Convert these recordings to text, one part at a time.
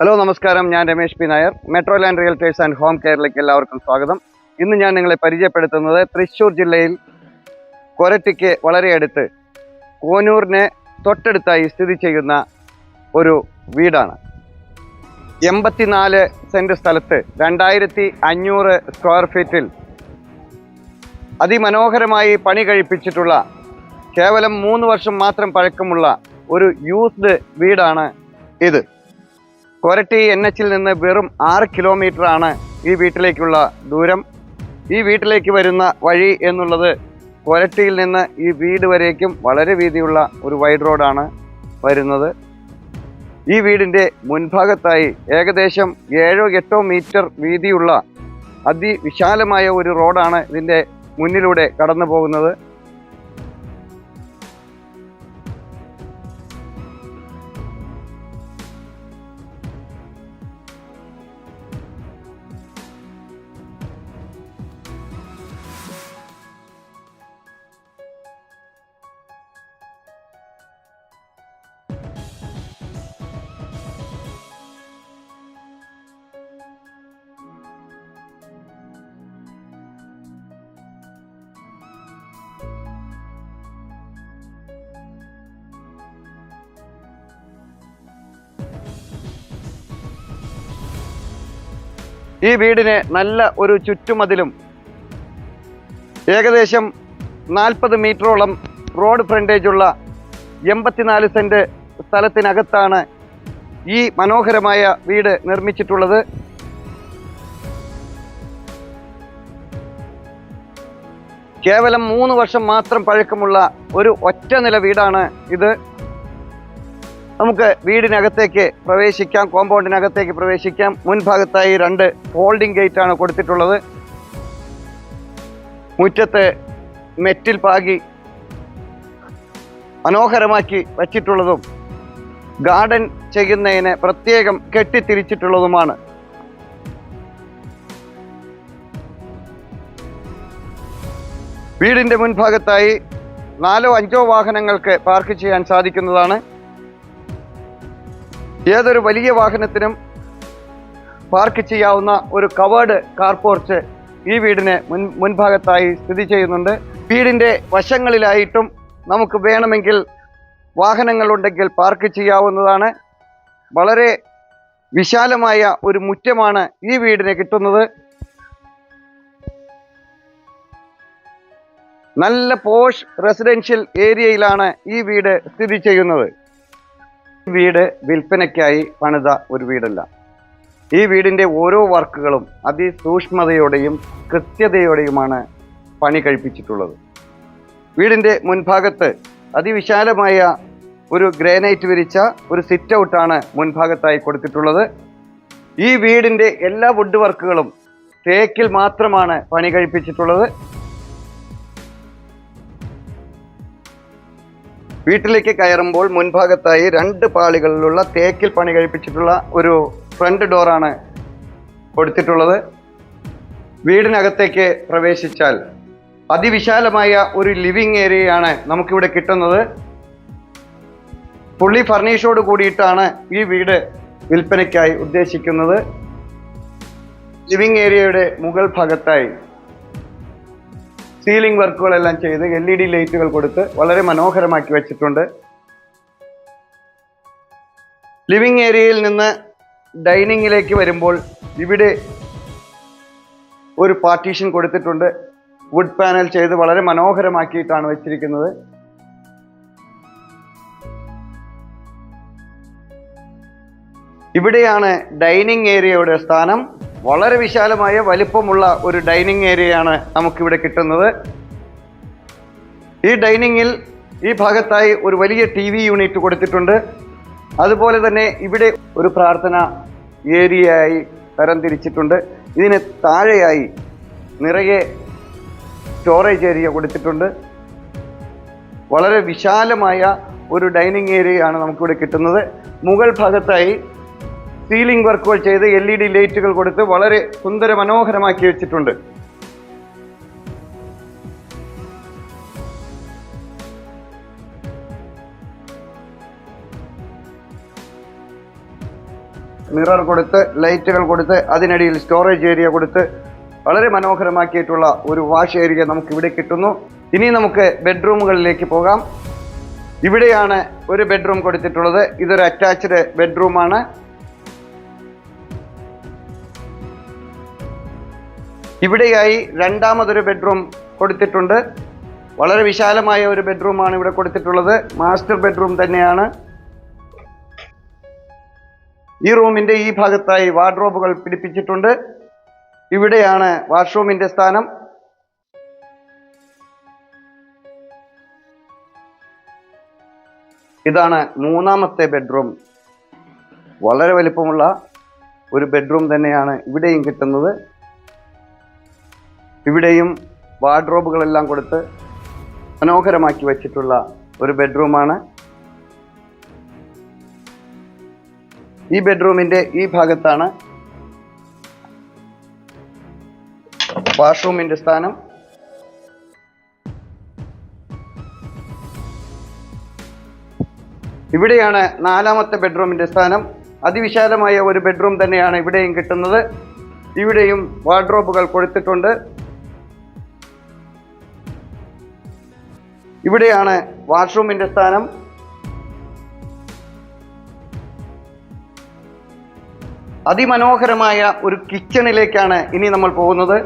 Hello നമസ്കാരം, ഞാൻ Ramesh P Nair. Metro land realtors and home കെയറിലേക്ക് എല്ലാവർക്കും സ്വാഗതം. ഇന്ന് ഞാൻ നിങ്ങളെ പരിചയപ്പെടുത്തുന്നത് തൃശ്ശൂർ ജില്ലയിൽ കൊരട്ടിക്ക് വളരെ അടുത്ത് കോനൂരിന് തൊട്ടടുത്തായി സ്ഥിതി ചെയ്യുന്ന ഒരു വീടാണ്. 84 സെൻറ്റ് സ്ഥലത്ത് 2500 സ്ക്വയർ ഫീറ്റിൽ അതിമനോഹരമായി പണി കഴിപ്പിച്ചിട്ടുള്ള കേവലം 3 വർഷം മാത്രം പഴക്കമുള്ള ഒരു യൂസ്ഡ് വീടാണ് ഇത്. കൊരട്ടി NH-ൽ നിന്ന് വെറും 6 കിലോമീറ്ററാണ് ഈ വീട്ടിലേക്കുള്ള ദൂരം. ഈ വീട്ടിലേക്ക് വരുന്ന വഴി എന്നുള്ളത് കൊരട്ടിയിൽ നിന്ന് ഈ വീട് വരേക്കും വളരെ വീതിയുള്ള ഒരു വൈഡ് റോഡാണ് വരുന്നത്. ഈ വീടിൻ്റെ മുൻഭാഗത്തായി ഏകദേശം 7-8 മീറ്റർ വീതിയുള്ള അതിവിശാലമായ ഒരു റോഡാണ് ഇതിൻ്റെ മുന്നിലൂടെ കടന്നു പോകുന്നത്. ഈ വീടിന് നല്ല ഒരു ചുറ്റുമതിലും ഏകദേശം 40 മീറ്ററോളം റോഡ് ഫ്രണ്ടേജുള്ള 84 സെൻറ്റ് സ്ഥലത്തിനകത്താണ് ഈ മനോഹരമായ വീട് നിർമ്മിച്ചിട്ടുള്ളത്. കേവലം 3 വർഷം മാത്രം പഴക്കമുള്ള ഒരു ഒറ്റ നില വീടാണ് ഇത്. നമുക്ക് വീടിനകത്തേക്ക് പ്രവേശിക്കാം, കോമ്പൗണ്ടിനകത്തേക്ക് പ്രവേശിക്കാം. മുൻഭാഗത്തായി 2 ഫോൾഡിംഗ് ഗേറ്റ് ആണ് കൊടുത്തിട്ടുള്ളത്. മുറ്റത്ത് മെറ്റിൽ പാകി മനോഹരമാക്കി വച്ചിട്ടുള്ളതും ഗാർഡൻ ചെയ്യുന്നതിന് പ്രത്യേകം കെട്ടിത്തിരിച്ചിട്ടുള്ളതുമാണ്. വീടിൻ്റെ മുൻഭാഗത്തായി 4-5 വാഹനങ്ങൾക്ക് പാർക്ക് ചെയ്യാൻ സാധിക്കുന്നതാണ്. ഏതൊരു വലിയ വാഹനത്തിനും പാർക്ക് ചെയ്യാവുന്ന ഒരു കവേർഡ് കാർ പോർച്ച് ഈ വീടിന് മുൻഭാഗത്തായി സ്ഥിതി ചെയ്യുന്നുണ്ട്. വീടിൻ്റെ വശങ്ങളിലായിട്ടും നമുക്ക് വേണമെങ്കിൽ വാഹനങ്ങളുണ്ടെങ്കിൽ പാർക്ക് ചെയ്യാവുന്നതാണ്. വളരെ വിശാലമായ ഒരു മുറ്റമാണ് ഈ വീടിന് കിട്ടുന്നത്. നല്ല പോഷ് റെസിഡൻഷ്യൽ ഏരിയയിലാണ് ഈ വീട് സ്ഥിതി ചെയ്യുന്നത്. വീട് വിൽപ്പനയ്ക്കായി പണിത ഒരു വീടല്ല. ഈ വീടിൻ്റെ ഓരോ വർക്കുകളും അതിസൂക്ഷ്മതയോടെയും കൃത്യതയോടെയുമാണ് പണി കഴിപ്പിച്ചിട്ടുള്ളത്. വീടിൻ്റെ മുൻഭാഗത്ത് അതിവിശാലമായ ഒരു ഗ്രാനൈറ്റ് വിരിച്ച ഒരു സിറ്റ് ഔട്ടാണ് മുൻഭാഗത്തായി കൊടുത്തിട്ടുള്ളത്. ഈ വീടിൻ്റെ എല്ലാ വുഡ് വർക്കുകളും തേക്കിൽ മാത്രമാണ് പണി കഴിപ്പിച്ചിട്ടുള്ളത്. വീട്ടിലേക്ക് കയറുമ്പോൾ മുൻഭാഗത്തായി 2 പാളികളിലുള്ള തേക്കിൽ പണി കഴിപ്പിച്ചിട്ടുള്ള ഒരു ഫ്രണ്ട് ഡോറാണ് കൊടുത്തിട്ടുള്ളത്. വീടിനകത്തേക്ക് പ്രവേശിച്ചാൽ അതിവിശാലമായ ഒരു ലിവിങ് ഏരിയയാണ് നമുക്കിവിടെ കിട്ടുന്നത്. ഫുള്ളി ഫർണിഷോട് കൂടിയിട്ടാണ് ഈ വീട് വിൽപ്പനയ്ക്കായി ഉദ്ദേശിക്കുന്നത്. ലിവിങ് ഏരിയയുടെ മുകൾ ഭാഗത്തായി സീലിംഗ് വർക്കുകളെല്ലാം ചെയ്ത് LED ലൈറ്റുകൾ കൊടുത്ത് വളരെ മനോഹരമാക്കി വെച്ചിട്ടുണ്ട്. ലിവിംഗ് ഏരിയയിൽ നിന്ന് ഡൈനിങ്ങിലേക്ക് വരുമ്പോൾ ഇവിടെ ഒരു പാർട്ടീഷൻ കൊടുത്തിട്ടുണ്ട്. വുഡ് പാനൽ ചെയ്ത് വളരെ മനോഹരമാക്കിയിട്ടാണ് വെച്ചിരിക്കുന്നത്. ഇവിടെയാണ് ഡൈനിങ് ഏരിയയുടെ സ്ഥാനം. വളരെ വിശാലമായ വലിപ്പമുള്ള ഒരു ഡൈനിങ് ഏരിയയാണ് നമുക്കിവിടെ കിട്ടുന്നത്. ഈ ഡൈനിങ്ങിൽ ഈ ഭാഗത്തായി ഒരു വലിയ TV യൂണിറ്റ് കൊടുത്തിട്ടുണ്ട്. അതുപോലെ തന്നെ ഇവിടെ ഒരു പ്രാർത്ഥന ഏരിയയായി തരംതിരിച്ചിട്ടുണ്ട്. ഇതിന് താഴെയായി നിറയെ സ്റ്റോറേജ് ഏരിയ കൊടുത്തിട്ടുണ്ട്. വളരെ വിശാലമായ ഒരു ഡൈനിങ് ഏരിയയാണ് നമുക്കിവിടെ കിട്ടുന്നത്. മുകൾ ഭാഗത്തായി സീലിംഗ് വർക്കുകൾ ചെയ്ത് LED ലൈറ്റുകൾ കൊടുത്ത് വളരെ സുന്ദര മനോഹരമാക്കി വെച്ചിട്ടുണ്ട്. മിറർ കൊടുത്ത്, ലൈറ്റുകൾ കൊടുത്ത്, അതിനിടയിൽ സ്റ്റോറേജ് ഏരിയ കൊടുത്ത് വളരെ മനോഹരമാക്കിയിട്ടുള്ള ഒരു വാഷ് ഏരിയ നമുക്ക് ഇവിടെ കിട്ടുന്നു. ഇനി നമുക്ക് ബെഡ്റൂമുകളിലേക്ക് പോകാം. ഇവിടെയാണ് ഒരു ബെഡ്റൂം കൊടുത്തിട്ടുള്ളത്. ഇതൊരു അറ്റാച്ച്ഡ് ബെഡ്റൂമാണ്. ഇവിടെയായി രണ്ടാമതൊരു ബെഡ്റൂം കൊടുത്തിട്ടുണ്ട്. വളരെ വിശാലമായ ഒരു ബെഡ്റൂമാണ് ഇവിടെ കൊടുത്തിട്ടുള്ളത്. മാസ്റ്റർ ബെഡ്റൂം തന്നെയാണ്. ഈ റൂമിന്റെ ഈ ഭാഗത്തായി വാർഡ്രോബുകൾ പിടിപ്പിച്ചിട്ടുണ്ട്. ഇവിടെയാണ് വാഷ്റൂമിന്റെ സ്ഥാനം. ഇതാണ് മൂന്നാമത്തെ ബെഡ്റൂം. വളരെ വലിപ്പമുള്ള ഒരു ബെഡ്റൂം തന്നെയാണ് ഇവിടെയും കിട്ടുന്നത്. ഇവിടെയും വാർഡ്രോബുകളെല്ലാം കൊടുത്ത് മനോഹരമാക്കി വച്ചിട്ടുള്ള ഒരു ബെഡ്റൂമാണ്. ഈ ബെഡ്റൂമിന്റെ ഈ ഭാഗത്താണ് വാഷ്റൂമിന്റെ സ്ഥാനം. ഇവിടെയാണ് നാലാമത്തെ ബെഡ്റൂമിന്റെ സ്ഥാനം. അതിവിശാലമായ ഒരു ബെഡ്റൂം തന്നെയാണ് ഇവിടെയും കിട്ടുന്നത്. ഇവിടെയും വാർഡ്രോബുകൾ കൊടുത്തിട്ടുണ്ട്. ഇവിടെയാണ് വാഷ്റൂമിന്റെ സ്ഥാനം. അതിമനോഹരമായ ഒരു കിച്ചണിലേക്കാണ് ഇനി നമ്മൾ പോകുന്നത്.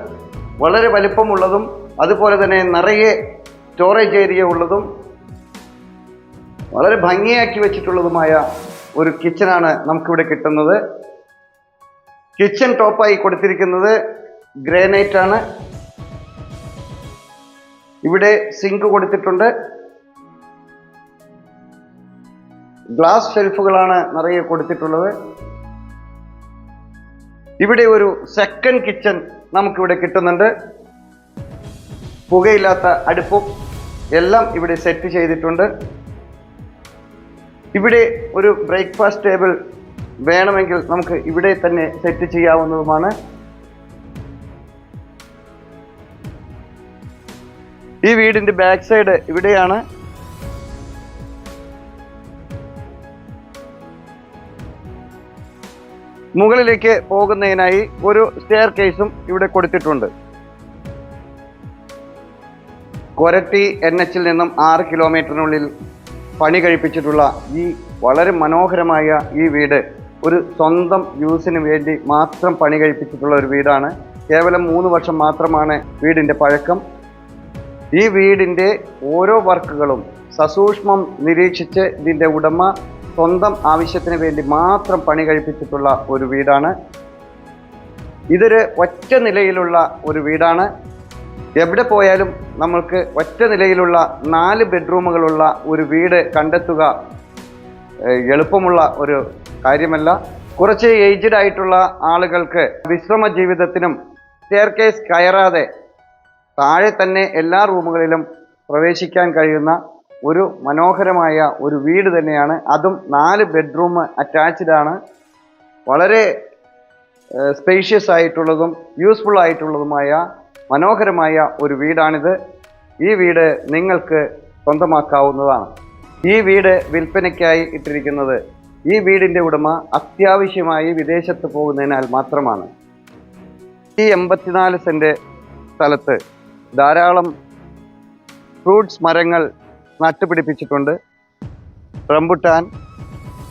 വളരെ വലിപ്പമുള്ളതും അതുപോലെ തന്നെ നിറയെ സ്റ്റോറേജ് ഏരിയ ഉള്ളതും വളരെ ഭംഗിയാക്കി വെച്ചിട്ടുള്ളതുമായ ഒരു കിച്ചണാണ് നമുക്കിവിടെ കിട്ടുന്നത്. കിച്ചൺ ടോപ്പായി കൊടുത്തിരിക്കുന്നത് ഗ്രാനൈറ്റ് ആണ്. ഇവിടെ സിങ്ക് കൊടുത്തിട്ടുണ്ട്. ഗ്ലാസ് ഷെൽഫുകളാണ് നിറയെ കൊടുത്തിട്ടുള്ളത്. ഇവിടെ ഒരു സെക്കൻഡ് കിച്ചൺ നമുക്കിവിടെ കിട്ടുന്നുണ്ട്. പുകയില്ലാത്ത അടുപ്പും എല്ലാം ഇവിടെ സെറ്റ് ചെയ്തിട്ടുണ്ട്. ഇവിടെ ഒരു ബ്രേക്ക്ഫാസ്റ്റ് ടേബിൾ വേണമെങ്കിൽ നമുക്ക് ഇവിടെ തന്നെ സെറ്റ് ചെയ്യാവുന്നതുമാണ്. ഈ വീടിന്റെ ബാക്ക് സൈഡ് ഇവിടെയാണ്. മുകളിലേക്ക് പോകുന്നതിനായി ഒരു സ്റ്റെയർ കേസും ഇവിടെ കൊടുത്തിട്ടുണ്ട്. കൊരട്ടി NH-ൽ നിന്നും 6 കിലോമീറ്ററിനുള്ളിൽ പണി കഴിപ്പിച്ചിട്ടുള്ള ഈ വളരെ മനോഹരമായ ഈ വീട് ഒരു സ്വന്തം യൂസിന് വേണ്ടി മാത്രം പണി കഴിപ്പിച്ചിട്ടുള്ള ഒരു വീടാണ്. കേവലം 3 വർഷം മാത്രമാണ് വീടിൻ്റെ പഴക്കം. ഈ വീടിൻ്റെ ഓരോ വർക്കുകളും സസൂക്ഷ്മം നിരീക്ഷിച്ച് ഇതിൻ്റെ ഉടമ സ്വന്തം ആവശ്യത്തിന് വേണ്ടി മാത്രം പണി കഴിപ്പിച്ചിട്ടുള്ള ഒരു വീടാണ്. ഇതൊരു ഒറ്റ നിലയിലുള്ള ഒരു വീടാണ്. എവിടെ പോയാലും നമ്മൾക്ക് ഒറ്റ നിലയിലുള്ള 4 ബെഡ്റൂമുകളുള്ള ഒരു വീട് കണ്ടെത്തുക എളുപ്പമുള്ള ഒരു കാര്യമല്ല. കുറച്ച് ഏജ്ഡ് ആയിട്ടുള്ള ആളുകൾക്ക് വിശ്രമ ജീവിതത്തിനും സ്റ്റെയർകേസ് കയറാതെ താഴെ തന്നെ എല്ലാ റൂമുകളിലും പ്രവേശിക്കാൻ കഴിയുന്ന ഒരു മനോഹരമായ ഒരു വീട് തന്നെയാണ്. അതും 4 ബെഡ്റൂം അറ്റാച്ച്ഡ് ആണ്. വളരെ സ്പേഷ്യസ് ആയിട്ടുള്ളതും യൂസ്ഫുൾ ആയിട്ടുള്ളതുമായ മനോഹരമായ ഒരു വീടാണിത്. ഈ വീട് നിങ്ങൾക്ക് സ്വന്തമാക്കാവുന്നതാണ്. ഈ വീട് വിൽപ്പനയ്ക്കായി ഇട്ടിരിക്കുന്നത് ഈ വീടിൻ്റെ ഉടമ അത്യാവശ്യമായി വിദേശത്ത് പോകുന്നതിനാൽ മാത്രമാണ്. ഈ 84 സെൻറ്റ് സ്ഥലത്ത് ധാരാളം ഫ്രൂട്ട്സ് മരങ്ങൾ നട്ടുപിടിപ്പിച്ചിട്ടുണ്ട്. റംബുട്ടാൻ,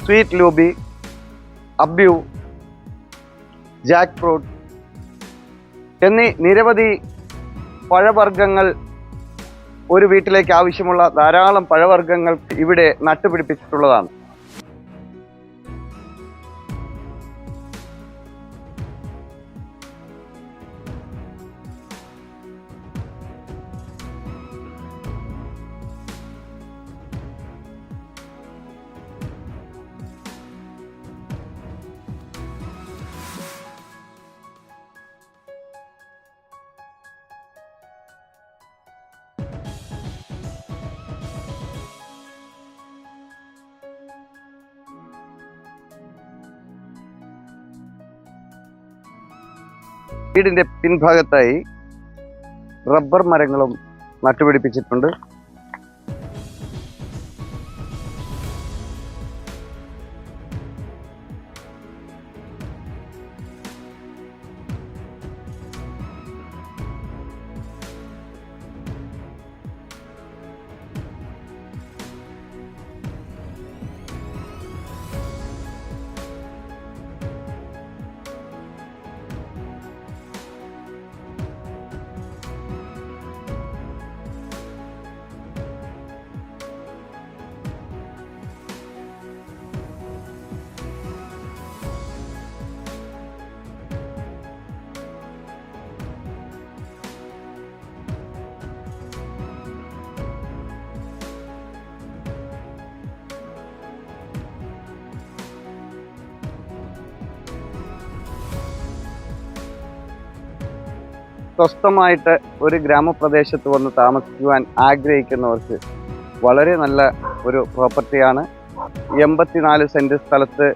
സ്വീറ്റ് ലൂബി, അബ്യു, ജാക്ക് ഫ്രൂട്ട് എന്നീ നിരവധി പഴവർഗ്ഗങ്ങൾ, ഒരു വീട്ടിലേക്ക് ആവശ്യമുള്ള ധാരാളം പഴവർഗ്ഗങ്ങൾ ഇവിടെ നട്ടുപിടിപ്പിച്ചിട്ടുള്ളതാണ്. വീടിൻ്റെ പിൻഭാഗത്തായി റബ്ബർ മരങ്ങളും നട്ടുപിടിപ്പിച്ചിട്ടുണ്ട്. സ്വസ്ഥമായിട്ട് ഒരു ഗ്രാമപ്രദേശത്ത് വന്ന് താമസിക്കുവാൻ ആഗ്രഹിക്കുന്നവർക്ക് വളരെ നല്ല ഒരു പ്രോപ്പർട്ടിയാണ്. 84 സെൻറ്റ് സ്ഥലത്ത്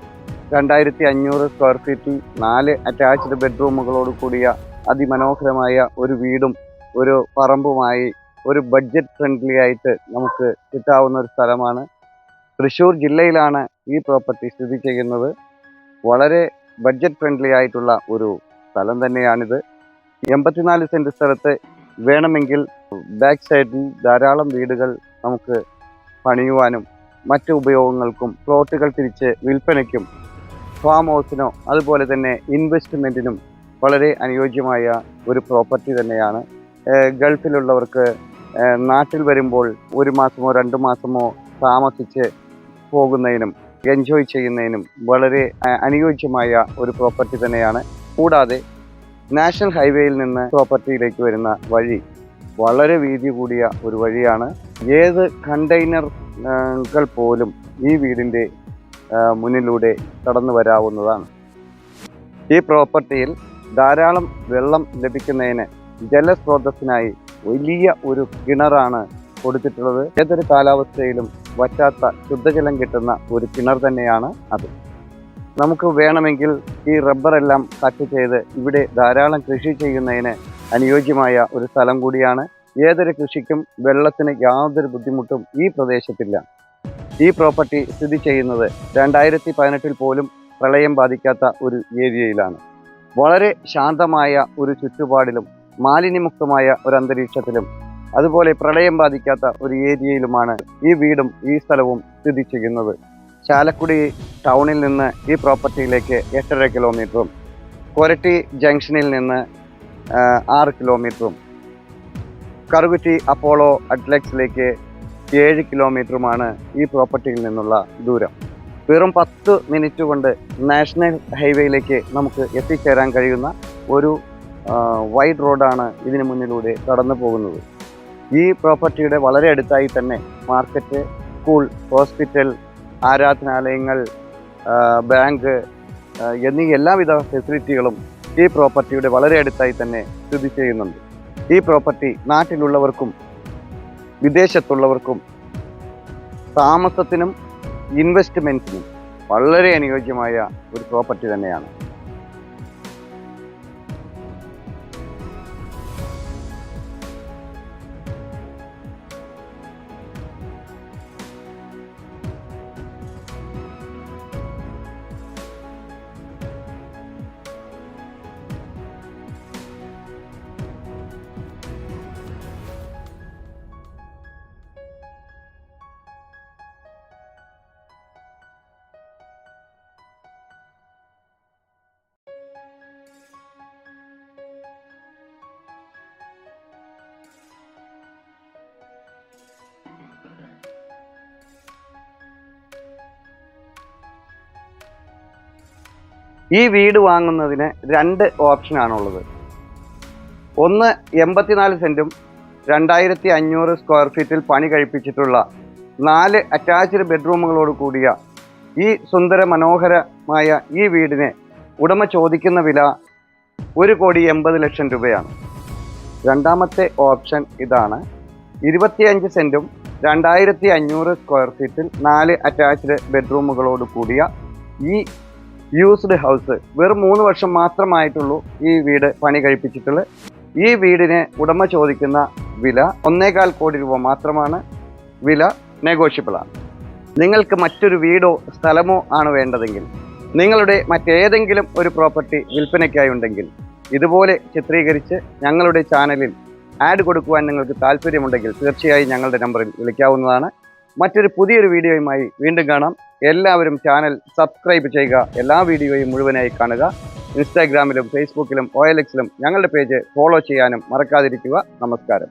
2500 സ്ക്വയർ ഫീറ്റിൽ 4 അറ്റാച്ച്ഡ് ബെഡ്റൂമുകളോട് കൂടിയ അതിമനോഹരമായ ഒരു വീടും ഒരു പറമ്പുമായി ഒരു ബഡ്ജറ്റ് ഫ്രണ്ട്ലി ആയിട്ട് നമുക്ക് കിട്ടാവുന്ന ഒരു സ്ഥലമാണ്. തൃശ്ശൂർ ജില്ലയിലാണ് ഈ പ്രോപ്പർട്ടി സ്ഥിതി ചെയ്യുന്നത്. വളരെ ബഡ്ജറ്റ് ഫ്രണ്ട്ലി ആയിട്ടുള്ള ഒരു സ്ഥലം തന്നെയാണിത്. 84 സെൻറ്റ് സ്ഥലത്ത് വേണമെങ്കിൽ ബാക്ക് സൈഡിൽ ധാരാളം വീടുകൾ നമുക്ക് പണിയുവാനും മറ്റ് ഉപയോഗങ്ങൾക്കും പ്ലോട്ടുകൾ തിരിച്ച് വിൽപ്പനയ്ക്കും ഫാം ഹൗസിനോ അതുപോലെ തന്നെ ഇൻവെസ്റ്റ്മെൻറ്റിനും വളരെ അനുയോജ്യമായ ഒരു പ്രോപ്പർട്ടി തന്നെയാണ്. ഗൾഫിലുള്ളവർക്ക് നാട്ടിൽ വരുമ്പോൾ 1 മാസമോ 2 മാസമോ താമസിച്ച് പോകുന്നതിനും എൻജോയ് ചെയ്യുന്നതിനും വളരെ അനുയോജ്യമായ ഒരു പ്രോപ്പർട്ടി തന്നെയാണ്. കൂടാതെ നാഷണൽ ഹൈവേയിൽ നിന്ന് പ്രോപ്പർട്ടിയിലേക്ക് വരുന്ന വഴി വളരെ വീതി കൂടിയ ഒരു വഴിയാണ്. ഏത് കണ്ടെയ്നറുകൾ പോലും ഈ വീടിൻ്റെ മുന്നിലൂടെ കടന്നു വരാവുന്നതാണ്. ഈ പ്രോപ്പർട്ടിയിൽ ധാരാളം വെള്ളം ലഭിക്കുന്നതിന് ജലസ്രോതസ്സിനായി വലിയ ഒരു കിണറാണ് കൊടുത്തിട്ടുള്ളത്. ഏതൊരു കാലാവസ്ഥയിലും വറ്റാത്ത ശുദ്ധജലം കിട്ടുന്ന ഒരു കിണർ തന്നെയാണ് അത്. നമുക്ക് വേണമെങ്കിൽ ഈ റബ്ബറെല്ലാം കട്ട് ചെയ്ത് ഇവിടെ ധാരാളം കൃഷി ചെയ്യുന്നതിന് അനുയോജ്യമായ ഒരു സ്ഥലം കൂടിയാണ്. ഏതൊരു കൃഷിക്കും വെള്ളത്തിന് യാതൊരു ബുദ്ധിമുട്ടും ഈ പ്രദേശത്തില്ല. ഈ പ്രോപ്പർട്ടി സ്ഥിതി ചെയ്യുന്നത് 2018 പോലും പ്രളയം ബാധിക്കാത്ത ഒരു ഏരിയയിലാണ്. വളരെ ശാന്തമായ ഒരു ചുറ്റുപാടിലും മാലിന്യമുക്തമായ ഒരു അന്തരീക്ഷത്തിലും അതുപോലെ പ്രളയം ബാധിക്കാത്ത ഒരു ഏരിയയിലുമാണ് ഈ വീടും ഈ സ്ഥലവും സ്ഥിതി ചെയ്യുന്നത്. ചാലക്കുടി ടൗണിൽ നിന്ന് ഈ പ്രോപ്പർട്ടിയിലേക്ക് 8.5 കിലോമീറ്ററും കൊരട്ടി ജംഗ്ഷനിൽ നിന്ന് 6 കിലോമീറ്ററും കറുകുറ്റി അപ്പോളോ അഡ്ലക്സിലേക്ക് 7 കിലോമീറ്ററുമാണ് ഈ പ്രോപ്പർട്ടിയിൽ നിന്നുള്ള ദൂരം. വെറും 10 മിനിറ്റ് കൊണ്ട് നാഷണൽ ഹൈവേയിലേക്ക് നമുക്ക് എത്തിച്ചേരാൻ കഴിയുന്ന ഒരു വൈഡ് റോഡാണ് ഇതിന് മുന്നിലൂടെ കടന്നു പോകുന്നത്. ഈ പ്രോപ്പർട്ടിയുടെ വളരെ അടുത്തായി തന്നെ മാർക്കറ്റ്, സ്കൂൾ, ഹോസ്പിറ്റൽ, ആരാധനാലയങ്ങൾ, ബാങ്ക് എന്നീ എല്ലാവിധ ഫെസിലിറ്റികളും ഈ പ്രോപ്പർട്ടിയുടെ വളരെ അടുത്തായി തന്നെ സ്ഥിതി ചെയ്യുന്നുണ്ട്. ഈ പ്രോപ്പർട്ടി നാട്ടിലുള്ളവർക്കും വിദേശത്തുള്ളവർക്കും താമസത്തിനും ഇൻവെസ്റ്റ്മെൻറ്റിനും വളരെ അനുയോജ്യമായ ഒരു പ്രോപ്പർട്ടി തന്നെയാണ്. ഈ വീട് വാങ്ങുന്നതിന് 2 ഓപ്ഷനാണുള്ളത്. ഒന്ന് 84 സെൻറ്റും 2500 സ്ക്വയർ ഫീറ്റിൽ പണി കഴിപ്പിച്ചിട്ടുള്ള 4 അറ്റാച്ച്ഡ് ബെഡ്റൂമുകളോട് കൂടിയ ഈ സുന്ദര മനോഹരമായ ഈ വീടിന് ഉടമ ചോദിക്കുന്ന വില 1,80,00,000 രൂപയാണ്. രണ്ടാമത്തെ ഓപ്ഷൻ ഇതാണ്. 25 സെൻറ്റും 2500 സ്ക്വയർ ഫീറ്റിൽ 4 അറ്റാച്ച്ഡ് ബെഡ്റൂമുകളോട് കൂടിയ ഈ യൂസ്ഡ് ഹൗസ് വെറും 3 വർഷം മാത്രമായിട്ടുള്ളൂ ഈ വീട് പണി കഴിപ്പിച്ചിട്ടുള്ളത്. ഈ വീടിന് ഉടമ ചോദിക്കുന്ന വില 1.25 കോടി രൂപ മാത്രമാണ്. വില നെഗോഷ്യബിളാണ്. നിങ്ങൾക്ക് മറ്റൊരു വീടോ സ്ഥലമോ ആണ് വേണ്ടതെങ്കിൽ, നിങ്ങളുടെ മറ്റേതെങ്കിലും ഒരു പ്രോപ്പർട്ടി വിൽപ്പനയ്ക്കായി ഉണ്ടെങ്കിൽ ഇതുപോലെ ചിത്രീകരിച്ച് ഞങ്ങളുടെ ചാനലിൽ ആഡ് കൊടുക്കുവാൻ നിങ്ങൾക്ക് താല്പര്യമുണ്ടെങ്കിൽ തീർച്ചയായും ഞങ്ങളുടെ നമ്പറിൽ വിളിക്കാവുന്നതാണ്. മറ്റൊരു പുതിയൊരു വീഡിയോയുമായി വീണ്ടും കാണാം. എല്ലാവരും ചാനൽ സബ്സ്ക്രൈബ് ചെയ്യുക. എല്ലാ വീഡിയോയും മുഴുവനായി കാണുക. ഇൻസ്റ്റാഗ്രാമിലും ഫേസ്ബുക്കിലും OLX ഞങ്ങളുടെ പേജ് ഫോളോ ചെയ്യാനും മറക്കാതിരിക്കുക. നമസ്കാരം.